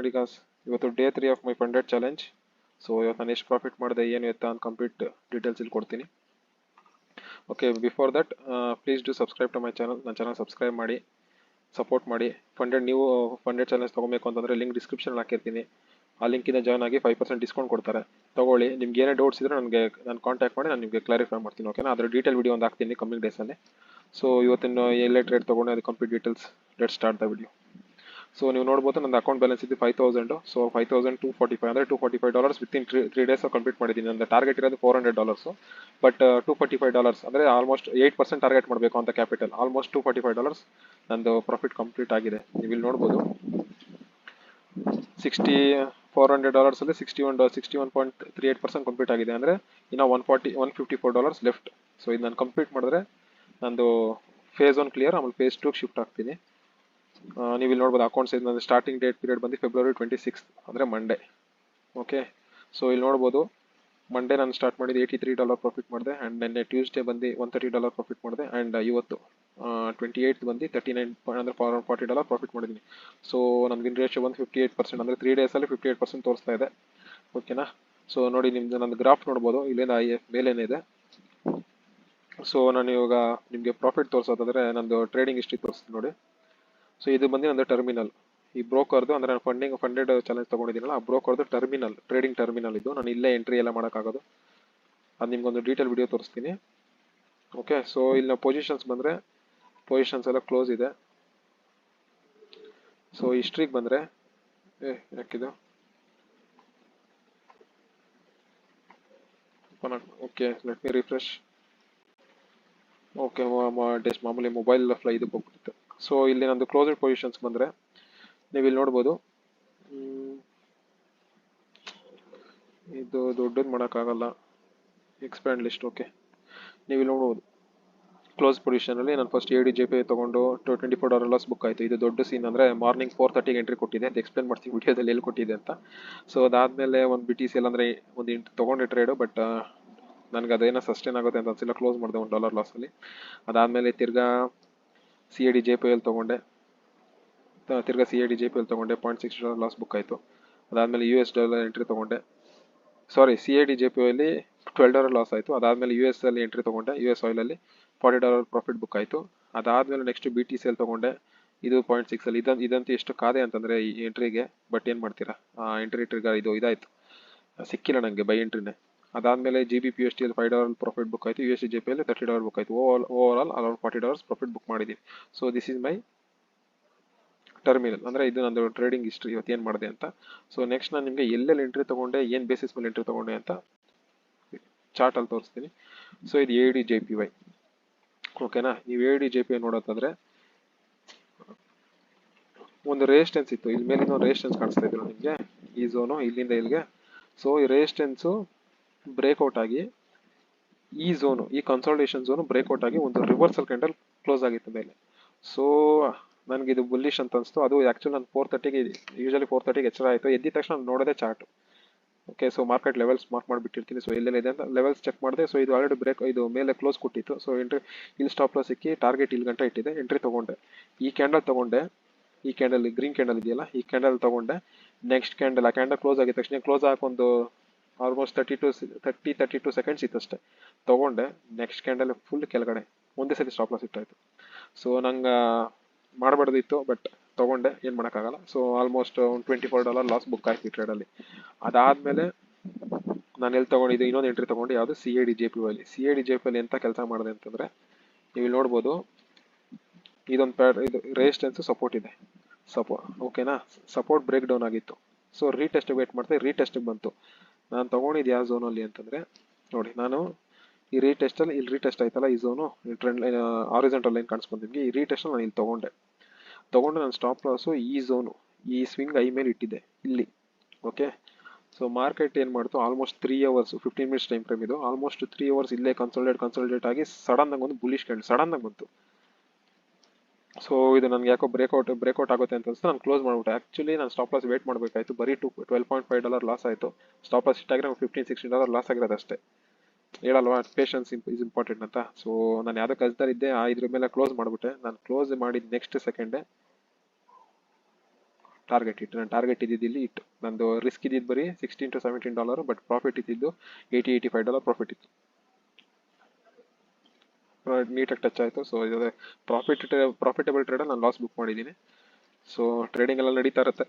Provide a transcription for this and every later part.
ಈಗ ಇವತ್ತು day 3 of my funded challenge. So ಇವತ್ತು ನಾನು ಎಷ್ಟು ಪ್ರಾಫಿಟ್ ಮಾಡಿದೆ ಏನು ಎತ್ತ ಅಂತ ಕಂಪ್ಲೀಟ್ ಡೀಟೇಲ್ಸ್ ಇಲ್ಲಿ ಕೊಡ್ತೀನಿ. Okay, before that please do subscribe to my channel. ನನ್ನ ಚಾನಲ್ ಸಬ್ಸ್ಕ್ರೈಬ್ ಮಾಡಿ, ಸಪೋರ್ಟ್ ಮಾಡಿ. ನೀವು ಫಂಡೆಡ್ ಚಾಲೆಂಜ್ ತೊಗೊಬೇಕು ಅಂತಂದರೆ ಲಿಂಕ್ ಡಿಸ್ಕ್ರಿಪ್ಷನ್ ಹಾಕಿರ್ತೀನಿ. ಆ ಲಿಂಕಿಂದ ಜಾಯ್ನ್ ಆಗಿ 5% ಡಿಸ್ಕೌಂಟ್ ಕೊಡ್ತಾರೆ, ತೊಗೊಳ್ಳಿ. ನಿಮ್ಗೆ ಏನೇ ಡೌಟ್ಸ್ ಇದ್ದರೆ ನಾನು ಕಾಂಟ್ಯಾಕ್ಟ್ ಮಾಡಿ ನಾನು ನಿಮಗೆ ಕ್ಲಾರಿಫೈ ಮಾಡ್ತೀನಿ. ಓಕೆನಾ? ಅದರ ಡೀಟೇಲ್ ವಿಡಿಯೋ ಒಂದು ಹಾಕ್ತೀನಿ ಕಮ್ಮಿಂಗ್ ಡೇಸಲ್ಲಿ. ಸೊ ಇವತ್ತಿನ ಎಲ್ಲೇ ಟ್ರೇಡ್ ತೊಗೊಂಡು ಅದು complete details. Let start the video. So ನೀವು ನೋಡ್ಬೋದು ನನ್ನ ಅಕೌಂಟ್ ಬ್ಯಾಲೆನ್ಸ್ ಇದೆ 5,000. ಸೊ 5,245 ಅಂದರೆ $245 ವಿತಿನ್ 3 ಡೇಸ್ ಕಂಪ್ಲೀಟ್ ಮಾಡಿದ್ದೀನಿ. ನನ್ನ ಟಾರ್ಗೆಟ್ ಇರೋದು $400, ಬಟ್ $245 ಅಂದರೆ ಆಲ್ಮೋಸ್ಟ್ 8% ಟಾರ್ಗೆಟ್ ಮಾಡಬೇಕು ಅಂತ ಕ್ಯಾಪಿಟಲ್. ಆಲ್ಮೋಸ್ಟ್ $245 ನಂದು ಪ್ರಾಫಿಟ್ ಕಂಪ್ಲೀಟ್ ಆಗಿದೆ. ನೀವು ಇಲ್ಲಿ ನೋಡ್ಬೋದು $400 61.38% ಕಂಪ್ಲೀಟ್ ಆಗಿದೆ. ಅಂದರೆ ಇನ್ನು $154 ಲೆಫ್ಟ್. ಸೊ ಇದು ನಾನು ಕಂಪ್ಲೀಟ್ ಮಾಡಿದ್ರೆ ನಂದು ಫೇಸ್ 1 ಕ್ಲಿಯರ್, ಆಮೇಲೆ ಫೇಸ್ 2 ಶಿಫ್ಟ್ ಆಗ್ತೀನಿ. ನೀವು ಇಲ್ಲಿ ನೋಡ್ಬೋದು ಅಕೌಂಟ್ಸ್ ಇದು ನನ್ನ ಸ್ಟಾರ್ಟಿಂಗ್ ಡೇಟ್ ಪೀರಿಯಡ್ ಬಂದು February 26 ಅಂದರೆ ಮಂಡೇ. ಓಕೆ, ಸೊ ಇಲ್ಲಿ ನೋಡ್ಬೋದು ಮಂಡೇ ನಾನು ಸ್ಟಾರ್ಟ್ ಮಾಡಿದ್ದು $83 ಪ್ರಾಫಿಟ್ ಮಾಡಿದೆ. ಆ್ಯಂಡ್ ನೆನ್ನೆ ಟ್ಯೂಸ್ಡೇ ಬಂದು $130 ಪ್ರಾಫಿಟ್ ಮಾಡಿದೆ. ಆ್ಯಂಡ್ ಇವತ್ತು 28th ಬಂದು 39 ಅಂದರೆ $40 ಪ್ರಾಫಿಟ್ ಮಾಡಿದ್ದೀನಿ. ಸೊ ನಮ್ಗೆ ವಿನ್ ರೇಷಿಯೋ ಒಂದು 58%, ಅಂದರೆ 3 ಡೇಸಲ್ಲಿ 58% ತೋರಿಸ್ತಾ ಇದೆ. ಓಕೆನಾ? ಸೊ ನೋಡಿ, ನಂದು ಗ್ರಾಫ್ ನೋಡ್ಬೋದು, ಇಲ್ಲಿಂದ ಮೇಲೇನಿದೆ. ಸೊ ನಾನು ಇವಾಗ ನಿಮಗೆ ಪ್ರಾಫಿಟ್ ತೋರಿಸೋದಾದರೆ ನಂದು ಟ್ರೇಡಿಂಗ್ ಹಿಸ್ಟ್ರಿ ತೋರಿಸ್ತೀನಿ ನೋಡಿ. ಸೊ ಇದು ಬಂದು ನಂದು ಟರ್ಮಿನಲ್. ಈ ಬ್ರೋಕರ್ದು ಅಂದರೆ ನಾನು ಫಂಡೆಡ್ ಚಾಲೆಂಜ್ ತೊಗೊಂಡಿದ್ದೀನಲ್ಲ, ಆ ಬ್ರೋಕರ್ದು ಟರ್ಮಿನಲ್, ಟ್ರೇಡಿಂಗ್ ಟರ್ಮಿನಲ್ ಇದು. ನಾನು ಇಲ್ಲೇ ಎಂಟ್ರಿ ಎಲ್ಲ ಮಾಡೋಕ್ಕಾಗೋದು. ಅದು ನಿಮ್ಗೊಂದು ಡೀಟೇಲ್ ವಿಡಿಯೋ ತೋರಿಸ್ತೀನಿ. ಓಕೆ, ಸೊ ಇಲ್ಲಿ ಪೊಸಿಷನ್ಸ್ ಬಂದರೆ ಪೊಸಿಷನ್ಸ್ ಎಲ್ಲ ಕ್ಲೋಸ್ ಇದೆ. ಸೊ ಹಿಸ್ಟ್ರಿಗೆ ಬಂದರೆ ಯಾಕಿದು okay, let me refresh. Okay, ಮಾಮೂಲಿ ಮೊಬೈಲ್ ಫ್ಲೈ ಇದಕ್ಕೆ ಹೋಗ್ಬಿಟ್ಟಿತ್ತು. ಸೊ ಇಲ್ಲಿ ನಂದು ಕ್ಲೋಸ್ಡ್ ಪೊಸಿಷನ್ಸ್ ಬಂದರೆ ನೀವು ಇಲ್ಲಿ ನೋಡ್ಬೋದು, ಇದು ದೊಡ್ಡದು ಮಾಡೋಕ್ಕಾಗಲ್ಲ, ಎಕ್ಸ್ಪ್ಯಾಂಡ್ ಲಿಸ್ಟ್. ಓಕೆ, ನೀವು ಇಲ್ಲಿ ನೋಡ್ಬೋದು ಕ್ಲೋಸ್ ಪೊಸಿಷನಲ್ಲಿ ನಾನು ಫಸ್ಟ್ ADJP ತೊಗೊಂಡು $24 ಲಾಸ್ ಬುಕ್ ಆಯಿತು. ಇದು ದೊಡ್ಡ ಸೀನ್. ಅಂದರೆ ಮಾರ್ನಿಂಗ್ 4:30ಗೆ ಎಂಟ್ರಿ ಕೊಟ್ಟಿದೆ ಅಂತ ಎಕ್ಸ್ಪ್ಲೇನ್ ಮಾಡ್ತೀನಿ ವಿಡಿಯೋದಲ್ಲಿ ಎಲ್ಲಿ ಕೊಟ್ಟಿದೆ ಅಂತ. ಸೊ ಅದಾದಮೇಲೆ ಒಂದು BTCL ಅಂದರೆ ಒಂದು ತೊಗೊಂಡೆ ಟ್ರೇಡು, ಬಟ್ ನನಗೆ ಅದೇನೋ ಸಸ್ಟೈನ್ ಆಗುತ್ತೆ ಅಂತ ಅನ್ಸಿಲ್ಲ, ಕ್ಲೋಸ್ ಮಾಡಿದೆ $1 ಲಾಸಲ್ಲಿ. ಅದಾದಮೇಲೆ ತಿರ್ಗಾ CADJPL ತೊಗೊಂಡೆ, $0.60 ಲಾಸ್ ಬುಕ್ ಆಯಿತು. ಅದಾದಮೇಲೆ US ಡಾಲರ್ ಎಂಟ್ರಿ ತೊಗೊಂಡೆ, CADJPಯಲ್ಲಿ $12 ಲಾಸ್ ಆಯಿತು. ಅದಾದಮೇಲೆ US ಅಲ್ಲಿ ಎಂಟ್ರಿ ತೊಗೊಂಡೆ, US ಆಯಿಲಲ್ಲಿ $40 ಪ್ರಾಫಿಟ್ ಬುಕ್ ಆಯಿತು. ಅದಾದಮೇಲೆ ನೆಕ್ಸ್ಟ್ BTCL ತೊಗೊಂಡೆ, ಇದು 0.6 ಅಲ್ಲಿ. ಇದಂತೂ ಎಷ್ಟು ಕಾದೆ ಅಂತಂದರೆ ಈ ಎಂಟ್ರಿಗೆ, ಬಟ್ ಏನು ಮಾಡ್ತೀರಾ, ಎಂಟ್ರಿ ಟ್ರಿಗರ್ ಇದಾಯಿತು, ಸಿಕ್ಕಿಲ್ಲ ನನಗೆ ಬೈ ಎಂಟ್ರಿನೇ. ಅದಾದಮೇಲೆ GBPUSTL $5 ಪ್ರಾಫಿಟ್ ಬುಕ್ ಆಯಿತು, USDJPಯಲ್ಲಿ $30 ಬುಕ್ ಆಯಿತು. Over all around $40 profit book ಮಾಡಿದ್ದೀನಿ. So this is my terminal, ಅಂದರೆ ಇದು ನಂದು ಟ್ರೇಡಿಂಗ್ ಹಿಸ್ಟ್ರಿ ಇವತ್ತು ಏನು ಮಾಡಿದೆ ಅಂತ. ಸೊ ನೆಕ್ಸ್ಟ್ ನಾನು ನಿಮಗೆ ಎಲ್ಲೆಲ್ಲಿ ಎಂಟ್ರಿ ತೊಗೊಂಡೆ, ಏನು ಬೇಸಿಸ್ ಮೇಲೆ ಎಂಟ್ರಿ ತೊಗೊಂಡೆ ಅಂತ ಚಾರ್ಟಲ್ಲಿ ತೋರಿಸ್ತೀನಿ. ಸೊ ಇದು ADJPY. ಓಕೆನಾ? ನೀವು ADJPY ನೋಡೋದಾದರೆ ಒಂದು ರೇಸ್ಟೆನ್ಸ್ ಇತ್ತು, ಇಲ್ಲಿ ಮೇಲಿಂದ ಒಂದು ರೇಸ್ಟೆನ್ಸ್ ಕಾಣಿಸ್ತಾ ಇದ್ರು ನಿಮಗೆ, ಈ ಝೋನು ಇಲ್ಲಿಂದ ಇಲ್ಲಿಗೆ. ಸೊ ಈ ರೇಸ್ಟೆನ್ಸು ಬ್ರೇಕ್ಔಟ್ ಆಗಿ ಈ ಝೋನು, ಈ ಕನ್ಸಾಲ್ಟೇಷನ್ ಝೋನು ಬ್ರೇಕ್ಔಟ್ ಆಗಿ ಒಂದು ರಿವರ್ಸಲ್ ಕ್ಯಾಂಡಲ್ ಕ್ಲೋಸ್ ಆಗಿತ್ತು ಮೇಲೆ. ಸೊ ನನಗಿದು ಬುಲ್ಲಿಶ್ ಅಂತ ಅನಿಸ್ತು. ಅದು ಆ್ಯಕ್ಚುಲಿ ನಾನು 4:30ಗೆ ಯೂಶಲಿ 4:30ಗೆ ಎಚ್ಚರ ಆಯಿತು. ಎದ್ದಿದ ತಕ್ಷಣ ನೋಡೋದೇ chart. Okay, so market levels mark ಮಾಡಿಬಿಟ್ಟಿರ್ತೀನಿ. ಸೊ ಎಲ್ಲೆಲ್ಲಿದೆ ಅಂತ ಲೆವೆಲ್ಸ್ ಚೆಕ್ ಮಾಡಿದೆ. ಸೊ ಇದು ಆಲ್ರೆಡಿ ಇದು ಮೇಲೆ ಕ್ಲೋಸ್ ಕೊಟ್ಟಿತ್ತು. ಸೊ ಎಂಟ್ರಿ ಇಲ್ಲಿ ಸ್ಟಾಪ್ ಲಾಸ್ ಸಿಕ್ಕಿ ಟಾರ್ಗೆಟ್ ಇಲ್ಲಿ ಗಂಟೆ ಇಟ್ಟಿದೆ, ಎಂಟ್ರಿ ತೊಗೊಂಡೆ. ಈ ಕ್ಯಾಂಡಲ್ ತೊಗೊಂಡೆ, ಈ ಕ್ಯಾಂಡಲ್ ಗ್ರೀನ್ ಕ್ಯಾಂಡಲ್ ಇದೆಯಲ್ಲ, ಈ ಕ್ಯಾಂಡಲ್ ತೊಗೊಂಡೆ. ನೆಕ್ಸ್ಟ್ ಕ್ಯಾಂಡಲ್, ಆ ಕ್ಯಾಂಡಲ್ ಕ್ಲೋಸ್ ಆಗಿದ ತಕ್ಷಣ ಕ್ಲೋಸ್ ಹಾಕೊಂದು ಆಲ್ಮೋಸ್ಟ್ 32 ಸೆಕೆಂಡ್ಸ್ ಇತ್ತು ಅಷ್ಟೇ, ತೊಗೊಂಡೆ. ನೆಕ್ಸ್ಟ್ ಕ್ಯಾಂಡಲ್ ಫುಲ್ ಕೆಳಗಡೆ ಒಂದೇ ಸತಿ ಸ್ಟಾಪ್ ಲಾಸ್ ಇಟ್ಟಾಯಿತು. ಸೊ ನಂಗೆ ಮಾಡಬಾರ್ದಿತ್ತು, ಬಟ್ ತೊಗೊಂಡೆ, ಏನು ಮಾಡೋಕ್ಕಾಗಲ್ಲ. ಸೊ ಆಲ್ಮೋಸ್ಟ್ ಒಂದು $24 ಲಾಸ್ ಬುಕ್ ಆಯ್ತು ಈ ಟ್ರೇಡಲ್ಲಿ. ಅದಾದಮೇಲೆ ನಾನು ಎಲ್ಲಿ ತೊಗೊಂಡಿದ್ದು, ಇನ್ನೊಂದು ಎಂಟ್ರಿ ತೊಗೊಂಡು, ಯಾವುದು CADJPಯಲ್ಲಿ. CADJPಯಲ್ಲಿ ಎಂಥ ಕೆಲಸ ಮಾಡಿದೆ ಅಂತಂದರೆ ನೀವು ಇಲ್ಲಿ ನೋಡ್ಬೋದು, ಇದು ರೆಸಿಸ್ಟೆನ್ಸು ಸಪೋರ್ಟ್ ಇದೆ, ಓಕೆನಾ? ಸಪೋರ್ಟ್ ಬ್ರೇಕ್ ಡೌನ್ ಆಗಿತ್ತು. ಸೊ ರೀಟೆಸ್ಟ್ ವೇಟ್ ಮಾಡ್ತಾ ರೀಟೆಸ್ಟಿಗೆ ಬಂತು. ನಾನು ತೊಗೊಂಡಿದ್ದು ಯಾವ ಝೋನಲ್ಲಿ ಅಂತಂದರೆ ನೋಡಿ, ನಾನು ಈ ರೀಟೆಸ್ಟಲ್ಲಿ ಇಲ್ಲಿ ರೀಟೆಸ್ಟ್ ಆಯ್ತಲ್ಲ ಈ ಝೋನು, ಈ ಟ್ರೆಂಡ್ ಲೈನ್ ಹಾರಿಜಾಂಟಲ್ ಲೈನ್ ಕಾಣಿಸ್ಕೊಂಡು ನಿಮಗೆ, ಈ ರೀಟೆಸ್ಟಲ್ಲಿ ನಾನು ಇಲ್ಲಿ ತೊಗೊಂಡು ನಾನು ಸ್ಟಾಪ್ ಲಾಸು ಈ ಝೋನು, ಈ ಸ್ವಿಂಗ್ ಐ ಮೇಲೆ ಇಟ್ಟಿದ್ದೆ ಇಲ್ಲಿ. ಓಕೆ, ಸೊ ಮಾರ್ಕೆಟ್ ಏನು ಮಾಡ್ತು, almost 3 hours 15 minutes time frame ಇದು, ಆಲ್ಮೋಸ್ಟ್ 3 hours ಇಲ್ಲೇ ಕನ್ಸಲ್ಟೇಟ್ ಆಗಿ ಸಡನ್ನಾಗಿ ಒಂದು ಬುಲಿಶ್ ಕ್ಯಾಂಡಲ್ ಸಡನ್ನಾಗಿ ಬಂತು. ಸೊ ಇದು ನನಗೆ ಯಾಕೋ ಬ್ರೇಕ್ಔಟ್ ಆಗುತ್ತೆ ಅಂತ ಅನಿಸ್ತು, ನಾನು ಕ್ಲೋಸ್ ಮಾಡಿಬಿಟ್ಟೆ. ಆ್ಯಕ್ಚುಲಿ ನಾನು ಸ್ಟಾಪ್ ಲಾಸ್ ವೇಟ್ ಮಾಡಬೇಕಾಯಿತು, ಬರೀ $12.5 ಲಾಸ್ ಆಯಿತು. ಸ್ಟಾಪ್ ಲಾಸ್ ಇಟ್ಟಾಗಿದ್ರೆ $15-16 ಲಾಸ್ ಆಗಿರೋದು ಅಷ್ಟೇ. ಹೇಳಲ್ವಾ, ಪೇಷನ್ಸ್ ಇಸ್ ಇಂಪಾರ್ಟೆಂಟ್ ಅಂತ. ಸೊ ನಾನು ಯಾವುದೋ ಕಲ್ತಲ್ಲಿದ್ದೆ, ಇದ್ರ ಮೇಲೆ ಕ್ಲೋಸ್ ಮಾಡಿಬಿಟ್ಟೆ. ನಾನು ಕ್ಲೋಸ್ ಮಾಡಿದ ನೆಕ್ಸ್ಟ್ ಸೆಕೆಂಡೇ ಟಾರ್ಗೆಟ್ ಇಟ್ಟು ನಾನು ಟಾರ್ಗೆಟ್ ಇದ್ದಿದ್ದು ಇಲ್ಲಿ ಇಟ್ಟು ನಂದು ರಿಸ್ಕ್ ಇದ್ದಿದ್ದು ಬರೀ $16 to $17, ಬಟ್ ಪ್ರಾಫಿಟ್ ಇದ್ದಿದ್ದು $80-85 ಪ್ರಾಫಿಟ್ ಇತ್ತು. ನೀಟಾಗಿ ಟಚ್ ಆಯಿತು. ಸೊ ಇದು ಪ್ರಾಫಿಟಬಲ್ ಟ್ರೇಡಲ್ಲಿ ನಾನು ಲಾಸ್ ಬುಕ್ ಮಾಡಿದ್ದೀನಿ. ಸೊ ಟ್ರೇಡಿಂಗ್ ಎಲ್ಲ ನಡೀತಾ ಇರುತ್ತೆ,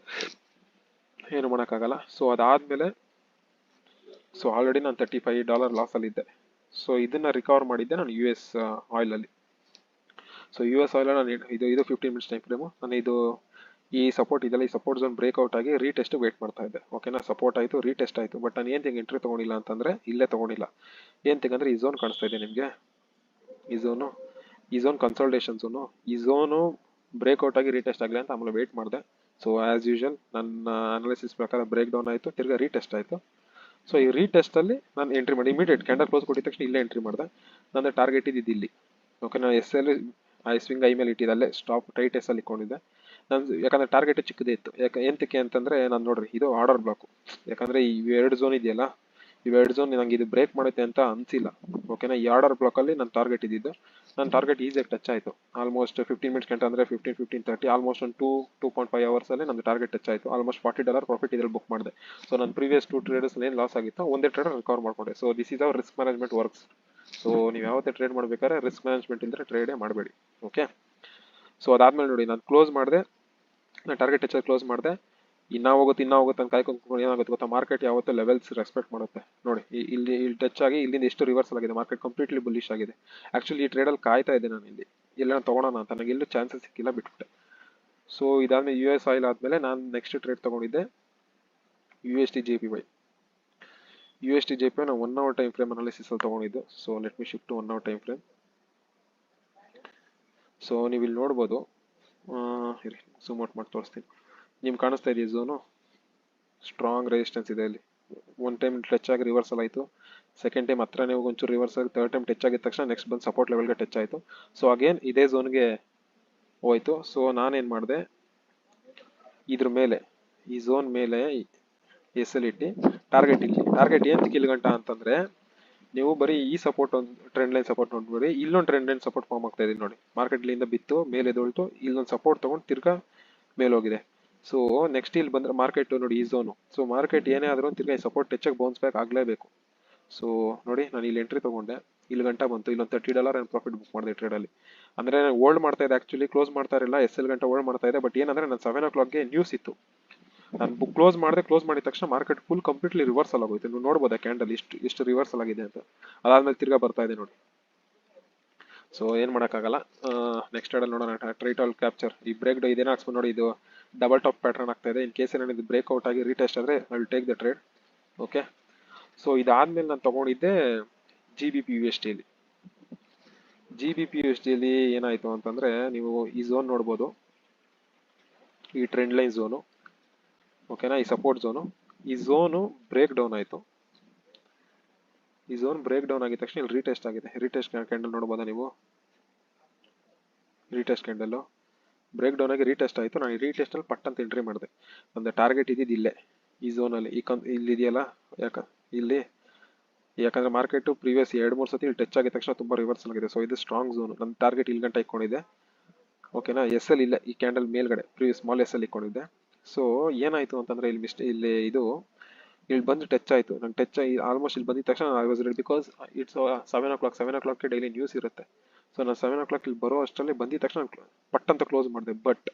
ಏನು ಮಾಡೋಕ್ಕಾಗಲ್ಲ. ಸೊ ಅದಾದಮೇಲೆ ಸೊ ಆಲ್ರೆಡಿ ನಾನು $35 ಲಾಸಲ್ಲಿದ್ದೆ. ಸೊ ಇದನ್ನು ರಿಕವರ್ ಮಾಡಿದ್ದೆ ನಾನು US ಆಯಿಲಲ್ಲಿ. ಸೊ US ಆಯಿಲ್ ನಾನು ಇದು 15 ಮಿನಿಟ್ಸ್ ಟೈಮ್ ಫ್ರೇಮು. ನಾನು ಇದು ಈ ಸಪೋರ್ಟ್ ಇದೆಲ್ಲ, ಈ ಸಪೋರ್ಟ್ ಝೋನ್ ಬ್ರೇಕ್ಔಟ್ ಆಗಿ ರೀಟೆಸ್ಟ್ ವೇಟ್ ಮಾಡ್ತಾ ಇದ್ದೆ. ಓಕೆನಾ, ಸಪೋರ್ಟ್ ಆಯಿತು, ರೀಟೆಸ್ಟ್ ಆಯಿತು. ಬಟ್ ನಾನು ಏನು ಎಂಟ್ರಿ ತೊಗೊಂಡಿಲ್ಲ ಅಂತಂದರೆ ಇಲ್ಲೇ ತೊಗೊಂಡಿಲ್ಲ. ಏನಂತಂದರೆ ಈ ಝೋನ್ ಕಾಣಿಸ್ತಾ ಇದೆ ನಿಮಗೆ, ಈ ಝೋನ್ ಕನ್ಸಲ್ಟೇಷನ್ ಝೋನು, ಈ ಝೋನು ಬ್ರೇಕ್ಔಟ್ ಆಗಿ ರೀಟೆಸ್ಟ್ ಆಗಲಿ ಅಂತ ಆಮೇಲೆ ವೇಟ್ ಮಾಡಿದೆ. ಸೊ ಆ್ಯಸ್ ಯೂಶುವಲ್ ನನ್ನ ಅನಾಲಿಸಿಸ್ ಪ್ರಕಾರ ಬ್ರೇಕ್ ಡೌನ್ ಆಯಿತು, ತಿರ್ಗಾ ರೀಟೆಸ್ಟ್ ಆಯಿತು. ಸೊ ಈ ರೀಟೆಸ್ಟಲ್ಲಿ ನಾನು ಎಂಟ್ರಿ ಮಾಡಿ ಇಮಿಡಿಯೇಟ್ ಕ್ಯಾಂಡಲ್ ಕ್ಲೋಸ್ ಕೊಟ್ಟಿದ ತಕ್ಷಣ ಇಲ್ಲೇ ಎಂಟ್ರಿ ಮಾಡಿದೆ. ನನ್ನ ಟಾರ್ಗೆಟ್ ಇದ್ದಿದ್ದು ಇಲ್ಲಿ. ಓಕೆ, ನಾನು SL ಸ್ವಿಂಗ್ ಐ ಮೇಲೆ ಇಟ್ಟಿದ್ದೆ, ಅಲ್ಲೇ ಸ್ಟಾಪ್ ಟೈಟ್ ಎಸ್ಸಲ್ಲಿ ಇಟ್ಕೊಂಡಿದ್ದೆ ನಾನು, ಯಾಕಂದರೆ ಟಾರ್ಗೆಟ್ ಚಿಕ್ಕದೇ ಇತ್ತು. ಎಂತಕ್ಕೆ ಅಂತಂದರೆ ನಾನು ನೋಡ್ರಿ ಇದು ಆರ್ಡರ್ ಬ್ಲಾಕು, ಯಾಕಂದರೆ ಇವೆರಡು ಝೋನ್ ಇದೆಯಲ್ಲ, ಇವೆರಡು ಝೋನ್ ನಂಗೆ ಇದು ಬ್ರೇಕ್ ಮಾಡುತ್ತೆ ಅಂತ ಅನಿಸಿಲ್ಲ. ಓಕೆನಾ, ಈ ಆರ್ಡರ್ ಬ್ಲಾಕಲ್ಲಿ ನನ್ನ ಟಾರ್ಗೆಟ್ ಇದ್ದಿದ್ದು, ನನ್ನ ಟಾರ್ಗೆಟ್ ಈಸಿಯಾಗಿ ಟಚ್ ಆಯಿತು. ಆಲ್ಮೋಸ್ಟ್ 15 ಮಿನಿಟ್ಸ್ ಗಂಟೆ ಅಂದರೆ 15-15:30 ಆಲ್ಮೋಸ್ಟ್ ಒಂದು 2.5 ಅವರ್ಸಲ್ಲಿ ನನ್ನ ಟಾರ್ಗೆಟ್ ಟಚ್ ಆಯಿತು. ಆಲ್ಮೋಸ್ಟ್ $40 ಪ್ರಾಫಿಟ್ ಇದ್ರಲ್ಲಿ ಬುಕ್ ಮಾಡಿದೆ. ಸೊ ನನ್ನ ಪ್ರೀವಿಯಸ್ 2 ಟ್ರೇಡರ್ಸ್ ಏನು ಲಾಸ್ ಆಗಿತ್ತು, ಒಂದೇ ಟ್ರೇಡರ್ ರಿಕವರ್ ಮಾಡ್ಕೊಂಡೆ. So this is our risk management works. So ನೀವು ಯಾವತ್ತೇ ಟ್ರೇಡ್ ಮಾಡಬೇಕಾದ್ರೆ ರಿಸ್ಕ್ ಮ್ಯಾನೇಜ್ಮೆಂಟ್ ಇದ್ದರೆ ಟ್ರೇಡೇ ಮಾಡಬೇಡಿ. ಓಕೆ, ಸೊ ಅದಾದಮೇಲೆ ನೋಡಿ ನಾನು ಕ್ಲೋಸ್ ಮಾಡಿದೆ, ನಾನು ಟಾರ್ಗೆಟ್ ಟಚ್ ಕ್ಲೋಸ್ ಮಾಡಿದೆ. ಇನ್ನೂ ಹೋಗುತ್ತೆ ಅಂತ ಕಾಯ್ಕೊಂಡು ಏನಾಗುತ್ತೆ ಗೊತ್ತಾ, ಮಾರ್ಕೆಟ್ ಯಾವತ್ತೂ ಲೆವೆಲ್ಸ್ ರೆಸ್ಪೆಕ್ಟ್ ಮಾಡುತ್ತೆ. ನೋಡಿ ಇಲ್ಲಿ ಟಚ್ ಆಗಿ ಇಲ್ಲಿಂದ ಎಷ್ಟು ರಿವರ್ಸಲ್ ಆಗಿದೆ, ಮಾರ್ಕೆಟ್ ಕಂಪ್ಲೀಟ್ಲಿ ಬುಲ್ಲಿಶ್ ಆಗಿದೆ. ಆ್ಯಕ್ಚುಲಿ ಈ ಟ್ರೇಡಲ್ಲಿ ಕಾಯ್ತಾ ಇದ್ದೆ ನಾನು ಇಲ್ಲಿ ಎಲ್ಲ ತೊಗೊಳೋಣ ಅಂತ, ನನಗೆ ಎಲ್ಲೂ ಚಾನ್ಸಸ್ ಸಿಕ್ಕಿಲ್ಲ, ಬಿಟ್ಬಿಟ್ಟೆ. ಸೊ ಇದಾದ್ಮೇಲೆ US ಆಯಿಲ್ ಆದಮೇಲೆ ನಾನು ನೆಕ್ಸ್ಟ್ ಟ್ರೇಡ್ ತೊಗೊಂಡಿದ್ದೆ USD/JPY. USD/JPY ನಾನು 1 hour ಟೈಮ್ ಫ್ರೇಮ್ ಅನಾಲಿಸಿಸಲ್ಲಿ ತೊಗೊಂಡಿದ್ದು. So let me shift to 1 hour time frame. So ನೀವು ಇಲ್ಲಿ ನೋಡ್ಬೋದು, ಇರಿ ಝೂಮ್ ಔಟ್ ಮಾಡಿ ತೋರಿಸ್ತೀನಿ. ನಿಮ್ಗೆ ಕಾಣಿಸ್ತಾ ಇದೆಯಾ ಝೋನು, ಸ್ಟ್ರಾಂಗ್ ರೆಸಿಸ್ಟೆನ್ಸ್ ಇದೆ ಇಲ್ಲಿ. ಒನ್ ಟೈಮ್ ಟಚ್ ಆಗಿ ರಿವರ್ಸಲ್ ಆಯಿತು, ಸೆಕೆಂಡ್ ಟೈಮ್ ಹತ್ರನೇ ಹೋಗಿ ಒಂಚೂರು ರಿವರ್ಸ್ ಆಗಿ, ಥರ್ಡ್ ಟೈಮ್ ಟಚ್ ಆಗಿದ ತಕ್ಷಣ ನೆಕ್ಸ್ಟ್ ಬಂದು ಸಪೋರ್ಟ್ ಲೆವೆಲ್ಗೆ ಟಚ್ ಆಯಿತು. ಸೊ ಅಗೇನ್ ಇದೇ ಝೋನ್ಗೆ ಹೋಯ್ತು. ಸೊ ನಾನೇನು ಮಾಡಿದೆ, ಇದ್ರ ಮೇಲೆ ಈ ಝೋನ್ ಮೇಲೆ SL ಇಟ್ಟು ಟಾರ್ಗೆಟ್ ಇಲ್ಲಿ, ಟಾರ್ಗೆಟ್ ಏನು ಕಿಲ್ಗಂಟ ಅಂತಂದರೆ, ನೀವು ಬರೀ ಈ ಸಪೋರ್ಟ್ ಒಂದು ಟ್ರೆಂಡ್ ಲೈನ್ ಸಪೋರ್ಟ್ ನೋಡ್ಬೇಡಿ, ಇಲ್ಲೊಂದು ಟ್ರೆಂಡ್ ಲೈನ್ ಸಪೋರ್ಟ್ ಫಾರ್ಮ್ ಆಗ್ತಾ ಇದೆ ನೋಡಿ. ಮಾರ್ಕೆಟ್ ಇಲ್ಲಿಂದ ಬಿತ್ತು ಮೇಲೆ ಎದೊಳ್ತು, ಇಲ್ಲೊಂದು ಸಪೋರ್ಟ್ ತೊಗೊಂಡು ತಿರ್ಗಾ ಮೇಲೆ ಹೋಗಿದೆ. ಸೊ ನೆಕ್ಸ್ಟ್ ಇಲ್ಲಿ ಬಂದರೆ ಮಾರ್ಕೆಟ್ ನೋಡಿ ಈ ಝೋನು. ಸೊ ಮಾರ್ಕೆಟ್ ಏನೇ ಆದರೂ ತಿರ್ಗಾ ಈ ಸಪೋರ್ಟ್ ಟಚ್ಗೆ ಬೌನ್ಸ್ ಬ್ಯಾಕ್ ಆಗಲೇಬೇಕು. ಸೊ ನೋಡಿ ನಾನು ಇಲ್ಲಿ ಎಂಟ್ರಿ ತೊಗೊಂಡೆ, ಇಲ್ಲಿ ಗಂಟ ಬಂತು, ಇಲ್ಲೊಂದು $30 ನಾನು ಪ್ರಾಫಿಟ್ ಬುಕ್ ಮಾಡಿದೆ ಟ್ರೇಡಲ್ಲಿ. ಅಂದರೆ ನಾನು ಹೋಲ್ಡ್ ಮಾಡ್ತಾ ಇದ್ದೆ, ಆ್ಯಕ್ಚುಲಿ ಕ್ಲೋಸ್ ಮಾಡ್ತಾ ಇರಲಿಲ್ಲ, SL ಗಂಟ ಹೋಲ್ಡ್ ಮಾಡ್ತಾ ಇದೆ. ಬಟ್ ಏನಂದರೆ ನಾನು 7 o'clockಗೆ ನ್ಯೂಸ್ ಇತ್ತು, ನಾನು ಬುಕ್ ಕ್ಲೋಸ್ ಮಾಡಿದ ತಕ್ಷಣ ಮಾರ್ಕೆಟ್ ಫುಲ್ ಕಂಪ್ಲೀಟ್ಲಿ ರಿವರ್ಸಲ್ ಆಗೋಯ್ತು. ನೀವು ನೋಡ್ಬೋದಾ ಕ್ಯಾಂಡಲ್ ಎಷ್ಟು ರಿವರ್ಸಲ್ ಆಗಿದೆ ಅಂತ. ಅದಾದ್ಮೇಲೆ ತಿರ್ಗಾ ಬರ್ತಾ ಇದೆ ನೋಡಿ. ಸೊ ಏನು ಮಾಡೋಕ್ಕಾಗಲ್ಲ. ನೆಕ್ಸ್ಟ್ ಟ್ರೇಡಲ್ಲಿ ನೋಡೋಣ. ಟ್ರೈಟಲ್ ಕ್ಯಾಪ್ಚರ್ ಈ ಬ್ರೇಕ್ ಡೌನ್ ಇದೇನು ಹಾಕ್ಸ್ಕೊಂಡು ನೋಡಿ, ಇದು ಡಬಲ್ ಟಾಪ್ ಪ್ಯಾಟರ್ನ್ ಆಗ್ತಾ ಇದೆ. ಇನ್ ಕೇಸ್ ಏನಾದ್ರು ಇದು ಬ್ರೇಕ್ಔಟ್ ಆಗಿ ರೀಟೆಸ್ಟ್ ಆದರೆ I will take the trade. Okay, so ಇದಾದ್ಮೇಲೆ ನಾನು ತೊಗೊಂಡಿದ್ದೆ GBP/USD. GBP/USD ಏನಾಯಿತು ಅಂತಂದರೆ, ನೀವು ಈ ಝೋನ್ ನೋಡ್ಬೋದು, ಈ ಟ್ರೆಂಡ್ ಲೈನ್ ಝೋನು. ಓಕೆನಾ, ಈ ಸಪೋರ್ಟ್ ಝೋನು, ಈ ಝೋನು ಬ್ರೇಕ್ ಡೌನ್ ಆಯಿತು. ಈ ಝೋನ್ ಬ್ರೇಕ್ ಡೌನ್ ಆಗಿದ ತಕ್ಷಣ ಇಲ್ಲಿ ರೀಟೆಸ್ಟ್ ಆಗಿದೆ. ರೀಟೆಸ್ಟ್ ಕ್ಯಾಂಡಲ್ ನೋಡ್ಬೋದಾ ನೀವು, ರೀಟೆಸ್ಟ್ ಕ್ಯಾಂಡಲ್ಲು ಬ್ರೇಕ್ ಡೌನ್ ಆಗಿ ರೀಟೆಸ್ಟ್ ಆಯಿತು. ನಾನು ಈ ರೀಟೆಸ್ಟಲ್ಲಿ ಪಟ್ ಅಂತ ಎಂಟ್ರಿ ಮಾಡಿದೆ. ಒಂದು ಟಾರ್ಗೆಟ್ ಇದ್ದಿದ್ದು ಇಲ್ಲೇ ಈ ಝೋನಲ್ಲಿ, ಇಲ್ಲಿದೆಯಲ್ಲ, ಯಾಕಂದರೆ ಮಾರ್ಕೆಟು ಪ್ರೀವಿಯಸ್ 2-3 ಸತಿ ಇಲ್ಲಿ ಟಚ್ ಆಗಿದ ತಕ್ಷಣ ತುಂಬ ರಿವರ್ಸಲ್ ಆಗಿದೆ. ಸೊ ಇದು ಸ್ಟ್ರಾಂಗ್ ಝೋನು, ನನ್ನ ಟಾರ್ಗೆಟ್ ಇಲ್ಲಿ ಗಂಟೆ ಇಟ್ಕೊಂಡಿದ್ದೆ. ಓಕೆನಾ, SL ಇಲ್ಲ, ಈ ಕ್ಯಾಂಡಲ್ ಮೇಲ್ಗಡೆ ಪ್ರೀವಿಯಸ್ ಸ್ಮಾಲ್ SL ಇಟ್ಕೊಂಡಿದ್ದೆ. ಸೊ ಏನಾಯಿತು ಅಂತಂದರೆ ಇಲ್ಲಿ ಇಲ್ಲಿ ಬಂದು ಟಚ್ ಆಯಿತು. ನಂಗೆ ಟಚ್ ಆಗಿ ಆಲ್ಮೋಸ್ಟ್ ಇಲ್ಲಿ ಬಂದಿದ ತಕ್ಷಣ I was ready, because it's 7 o'clock daily news ಇರುತ್ತೆ. ಸೊ ನಾನು 7 o'clock ಇಲ್ಲಿ ಬರೋ ಅಷ್ಟರಲ್ಲಿ ಬಂದಿದ ತಕ್ಷಣ ಪಟ್ ಅಂತ ಕ್ಲೋಸ್ ಮಾಡಿದೆ. ಬಟ್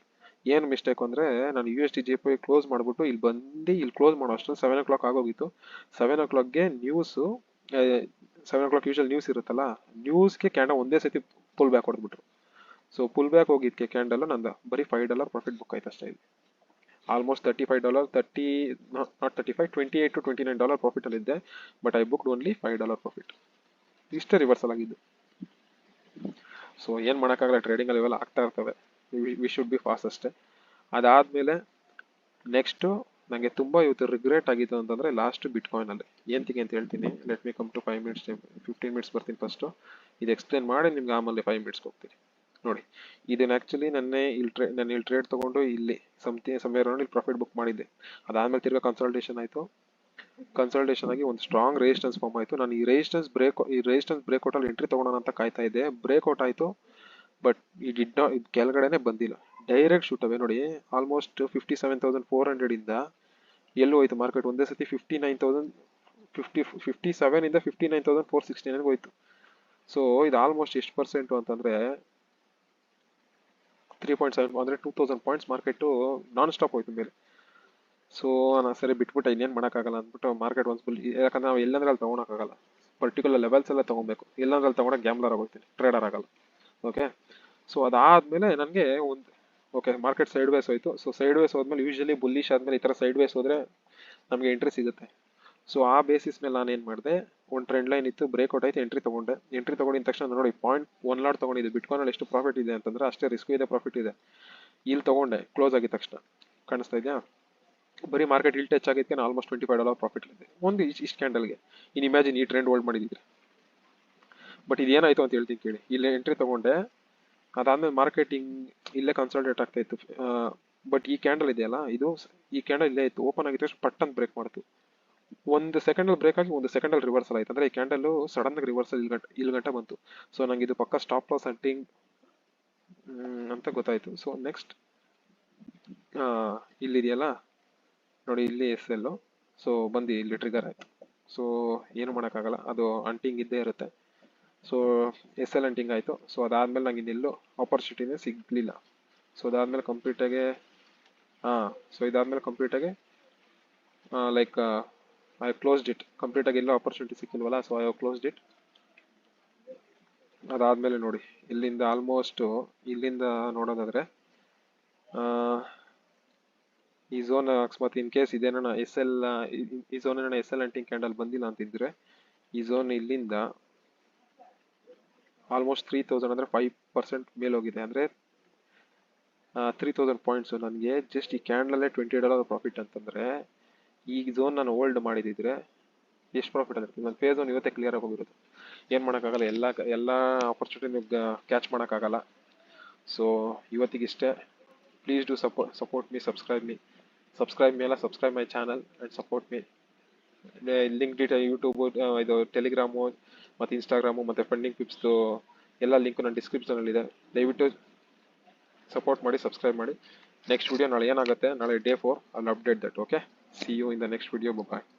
ಏನು ಮಿಸ್ಟೇಕ್ ಅಂದರೆ, ನಾನು USD/JPY ಕ್ಲೋಸ್ ಮಾಡಿಬಿಟ್ಟು ಇಲ್ಲಿ ಕ್ಲೋಸ್ ಮಾಡೋ ಅಷ್ಟರಲ್ಲಿ 7 o'clock ಆಗೋಗಿತ್ತು. 7 o'clockಗೆ ನ್ಯೂಸು, 7 o'clock ಯೂಶಲ್ ನ್ಯೂಸ್ ಇರುತ್ತಲ್ಲ, ನ್ಯೂಸ್ಗೆ ಕ್ಯಾಂಡಲ್ ಒಂದೇ ಸತಿ ಪುಲ್ ಬ್ಯಾಕ್ ಹೊಡೆದ್ಬಿಟ್ರು. ಸೊ ಪುಲ್ ಬ್ಯಾಕ್ ಹೋಗಿದ್ದಕ್ಕೆ ಕ್ಯಾಂಡಲ್ ನಂದು ಬರೀ $5 ಪ್ರಾಫಿಟ್ ಬುಕ್ ಆಯ್ತು ಅಷ್ಟೇ. ಇಲ್ಲಿ ಆಲ್ಮೋಸ್ಟ್ $28-29 ಪ್ರಾಫಿಟಲ್ಲಿದ್ದೆ. But I booked only $5 profit. ಇಷ್ಟೇ ರಿವರ್ಸಲ್ ಆಗಿದ್ದು. ಸೊ ಏನು ಮಾಡೋಕ್ಕಾಗಲ್ಲ, ಟ್ರೇಡಿಂಗಲ್ಲಿ ಇವೆಲ್ಲ ಆಗ್ತಾ ಇರ್ತವೆ. ವಿ ಶುಡ್ ಬಿ ಫಾಸ್ಟ್ ಅಷ್ಟೇ. ಅದಾದಮೇಲೆ ನೆಕ್ಸ್ಟು ನನಗೆ ತುಂಬ ಇವತ್ತು ರಿಗ್ರೆಟ್ ಆಗಿತ್ತು ಅಂತಂದರೆ ಲಾಸ್ಟ್ ಬಿಟ್ಕಾಯಿನಲ್ಲಿ. ಏನಂತಿಗೆ ಅಂತ ಹೇಳ್ತೀನಿ. Let me come to 5 minutes time, 15 minutes ಬರ್ತೀನಿ ಫಸ್ಟು. ಇದು ಎಕ್ಸ್ಪ್ಲೇನ್ ಮಾಡಿ ನಿಮ್ಗೆ ಆಮೇಲೆ 5 minutesಗೆ ಹೋಗ್ತೀನಿ. ನೋಡಿ, ಇದನ್ನು ಆ್ಯಕ್ಚುಲಿ ನಾನು ಇಲ್ಲಿ ಟ್ರೇಡ್ ತೊಗೊಂಡು ಇಲ್ಲಿ ಸಮಯ ಅರೌಂಡ್ ಇಲ್ಲಿ ಪ್ರಾಫಿಟ್ ಬುಕ್ ಮಾಡಿದ್ದೆ. ಅದಾದಮೇಲೆ ತಿರ್ಗಾ ಕನ್ಸಲ್ಟೇಷನ್ ಆಯಿತು. ಕನ್ಸಲ್ಟೇಷನ್ ಆಗಿ ಒಂದು ಸ್ಟ್ರಾಂಗ್ ರೆಸಿಸ್ಟೆನ್ಸ್ ಫಾರ್ಮ್ ಆಯಿತು. ನಾನು ಈ ರೆಸಿಸ್ಟೆನ್ಸ್ ಬ್ರೇಕ್ಔಟಲ್ಲಿ ಎಂಟ್ರಿ ತೊಗೊಳೋಣ ಅಂತ ಕಾಯ್ತಾ ಇದ್ದೆ. ಬ್ರೇಕ್ಔಟ್ ಆಯಿತು, ಬಟ್ ಇದು ಕೆಳಗಡೆನೆ ಬಂದಿಲ್ಲ. ಡೈರೆಕ್ಟ್ ಶೂಟ್ ಅವೇ ನೋಡಿ. ಆಲ್ಮೋಸ್ಟ್ 57,400 ಇಂದ ಎಲ್ಲೂ ಹೋಯ್ತು ಮಾರ್ಕೆಟ್ ಒಂದೇ ಸತಿ 57 ಇಂದ 59,469 ಹೋಯ್ತು. ಸೊ ಇದು ಆಲ್ಮೋಸ್ಟ್ ಎಷ್ಟು ಪರ್ಸೆಂಟ್ ಅಂತಂದ್ರೆ 3.7 ಅಂದ್ರೆ 2,000 ಪಾಯಿಂಟ್ಸ್ ಮಾರ್ಕೆಟ್ ನಾನ್ ಸ್ಟಾಪ್ ಹೋಯ್ತು ಮೇಲೆ. ಸೊ ನಾನು ಸರಿ ಬಿಟ್ಬಿಟ್ಟೆ, ಇನ್ನೇನು ಮಾಡೋಕ್ಕಾಗಲ್ಲ ಅಂದ್ಬಿಟ್ಟು ಮಾರ್ಕೆಟ್ ಒಂದು ಫುಲ್, ಯಾಕಂದ್ರೆ ನಾವು ಎಲ್ಲಂದ್ರೆ ಅಲ್ಲಿ ತೊಗೊಳಕ್ಕಾಗಲ್ಲ, ಪರ್ಟಿಕ್ಯುಲರ್ ಲೆವೆಲ್ಸ್ ಎಲ್ಲ ತೊಗೊಬೇಕು, ಎಲ್ಲಂದ್ರೆ ಅಲ್ಲಿ ತೊಗೊಂಡಾಗ ಗ್ಯಾಮ್ಲರ್ ಆಗೋಗ್ತೀನಿ, ಟ್ರೇಡರ್ ಆಗಲ್ಲ. ಓಕೆ, ಸೊ ಅದಾದಮೇಲೆ ನನಗೆ ಒಂದು ಓಕೆ ಮಾರ್ಕೆಟ್ ಸೈಡ್ ವೇಸ್ ಹೋಯ್ತು. ಸೊ ಸೈಡ್ ವೇಸ್ ಹೋದ್ಮೇಲೆ ಯೂಶಲಿ ಬುಲ್ಲಿಶ್ ಆದಮೇಲೆ ಈ ಥರ ಸೈಡ್ ವೇಸ್ ಹೋದರೆ ನಮಗೆ ಎಂಟ್ರಿ ಸಿಗುತ್ತೆ. ಸೊ ಆ ಬೇಸಿಸ್ ಮೇಲೆ ನಾನು ಏನು ಮಾಡಿದೆ, ಒಂದು ಟ್ರೆಂಡ್ ಲೈನ್ ಇತ್ತು, ಬ್ರೇಕ್ಔಟ್ ಆಯ್ತು, ಎಂಟ್ರಿ ತೊಗೊಂಡೆ. ಎಂಟ್ರಿ ತೊಗೊಂಡಿದ ತಕ್ಷಣ ನೋಡಿ 0.1 ತೊಗೊಂಡಿದ್ದು. ಬಿಟ್ಕಾಯಿನಲ್ಲಿ ಎಷ್ಟು ಪ್ರಾಫಿಟ್ ಇದೆ ಅಂತಂದ್ರೆ ಅಷ್ಟೇ ರಿಸ್ಕ್ ಇದೆ, ಪ್ರಾಫಿಟ್ ಇದೆ. ಇಲ್ಲಿ ತೊಗೊಂಡೆ ಕ್ಲೋಸ್ ಆಗಿದ ತಕ್ಷಣ, ಕಾಣಿಸ್ತಾ ಇದೆಯಾ? ಬರೀ ಮಾರ್ಕೆಟ್ ಇಲ್ಲಿ ಟಚ್ ಆಗಿದ್ದಕ್ಕೆ ನಾನು ಆಲ್ಮೋಸ್ಟ್ $25 ಪ್ರಾಫಿಟ್ ಇದೆ ಒಂದು ಇಷ್ಟು ಕ್ಯಾಂಡಲ್ಗೆ. ಇನ್ನು ಇಮ್ಯಾಜಿನ್ ಈ ಟ್ರೆಂಡ್ ಹೋಲ್ಡ್ ಮಾಡಿದ್ರೆ. ಬಟ್ ಇದೇನಾಯ್ತು ಅಂತ ಹೇಳ್ತೀನಿ ಕೇಳಿ. ಇಲ್ಲೇ ಎಂಟ್ರಿ ತೊಗೊಂಡೆ, ಅದಾದ್ಮೇಲೆ ಮಾರ್ಕೆಟಿಂಗ್ ಇಲ್ಲೇ ಕನ್ಸಲ್ಟೇಟ್ ಆಗ್ತಾ ಇತ್ತು. ಬಟ್ ಈ ಕ್ಯಾಂಡಲ್ ಇದೆಯಲ್ಲ, ಈ ಕ್ಯಾಂಡಲ್ ಇಲ್ಲೇ ಇತ್ತು, ಓಪನ್ ಆಗಿದ ತಕ್ಷಣ ಪಟ್ ಅಂತ ಬ್ರೇಕ್ ಮಾಡ್ತು. ಒಂದು ಸೆಕೆಂಡಲ್ಲಿ ಬ್ರೇಕ್ ಆಗಿ ಒಂದು ಸೆಕೆಂಡಲ್ಲಿ ರಿವರ್ಸಲ್ ಆಯ್ತು. ಅಂದ್ರೆ ಈ ಕ್ಯಾಂಡಲ್ ಸಡನ್ ಆಗಿ ರಿವರ್ಸಲ್ ಇಲ್ಲಿ ಗಂಟೆ ಬಂತು. ಸೊ ನಂಗೆ ಇದು ಪಕ್ಕ ಸ್ಟಾಪ್ ಲಾಸ್ ಹಂಟಿಂಗ್ ಅಂತ ಗೊತ್ತಾಯ್ತು. ಸೊ ನೆಕ್ಸ್ಟ್ ಇಲ್ಲಿದೆಯಲ್ಲ ನೋಡಿ, ಇಲ್ಲಿ SL, ಸೊ ಬಂದು ಇಲ್ಲಿ ಟ್ರಿಗರ್ ಆಯ್ತು. ಸೊ ಏನು ಮಾಡೋಕ್ಕಾಗಲ್ಲ, ಅದು ಅಂಟಿಂಗ್ ಇದ್ದೇ ಇರುತ್ತೆ. ಸೊ SL ಅಂಟಿಂಗ್ ಆಯಿತು. ಸೊ ಅದಾದಮೇಲೆ ನಂಗೆ ಇನ್ನೆಲ್ಲೂ ಆಪರ್ಚುನಿಟಿನೇ ಸಿಗಲಿಲ್ಲ. ಸೊ ಅದಾದಮೇಲೆ ಕಂಪ್ಲೀಟಾಗಿ ಸೊ ಇದಾದಮೇಲೆ ಕಂಪ್ಲೀಟಾಗಿ ಲೈಕ್ ಐ ಕ್ಲೋಸ್ಡ್ ಇಟ್. ಕಂಪ್ಲೀಟಾಗಿ ಎಲ್ಲೋ ಆಪರ್ಚುನಿಟಿ ಸಿಕ್ಕಿಲ್ವಲ್ಲ, so I have closed it. ಅದಾದಮೇಲೆ ನೋಡಿ, ಇಲ್ಲಿಂದ ಆಲ್ಮೋಸ್ಟ್ ಇಲ್ಲಿಂದ ನೋಡೋದಾದರೆ ಈ ಝೋನ್ ಅಕಸ್ಮಾತ್ ಇನ್ ಕೇಸ್ ಇದೇನ ಈ ಝೋನ್ SL ಅಂಟಿಂಗ್ ಕ್ಯಾಂಡಲ್ ಬಂದಿಲ್ಲ ಅಂತಿದ್ರೆ, ಈ ಝೋನ್ ಇಲ್ಲಿಂದ ಆಲ್ಮೋಸ್ಟ್ 3,000 ಅಂದರೆ 5% ಮೇಲೆ ಹೋಗಿದೆ. ಅಂದರೆ 3,000 ಪಾಯಿಂಟ್ಸು ನನಗೆ ಜಸ್ಟ್ ಈ ಕ್ಯಾಂಡಲಲ್ಲೇ $20 ಪ್ರಾಫಿಟ್ ಅಂತಂದರೆ, ಈ ಝೋನ್ ನಾನು ಹೋಲ್ಡ್ ಮಾಡಿದಿದ್ರೆ ಎಷ್ಟು ಪ್ರಾಫಿಟ್ ಆಗಿರ್ತೀನಿ. ನನ್ನ ಫೇಸ್ ಝೋನ್ ಇವತ್ತೇ ಕ್ಲಿಯರ್ ಆಗಿ ಹೋಗಿರೋದು. ಏನು ಮಾಡೋಕ್ಕಾಗಲ್ಲ, ಎಲ್ಲ ಆಪರ್ಚುನಿಟಿ ಕ್ಯಾಚ್ ಮಾಡೋಕ್ಕಾಗಲ್ಲ. ಸೊ ಇವತ್ತಿಗಿಷ್ಟೇ. Please do support me, subscribe my channel and support me. Link detail YouTube, ಇದು ಟೆಲಿಗ್ರಾಮು ಮತ್ತು ಇನ್ಸ್ಟಾಗ್ರಾಮು ಮತ್ತು ಫಂಡಿಂಗ್ ಟಿಪ್ಸ್ದು ಎಲ್ಲ ಲಿಂಕು ನನ್ನ ಡಿಸ್ಕ್ರಿಪ್ಷನಲ್ಲಿದೆ. ದಯವಿಟ್ಟು ಸಪೋರ್ಟ್ ಮಾಡಿ, ಸಬ್ಸ್ಕ್ರೈಬ್ ಮಾಡಿ. ನೆಕ್ಸ್ಟ್ ವಿಡಿಯೋ ನಾಳೆ ಏನಾಗುತ್ತೆ, ನಾಳೆ Day 4, I'll update that. Okay, see you in the next video. Bye bye.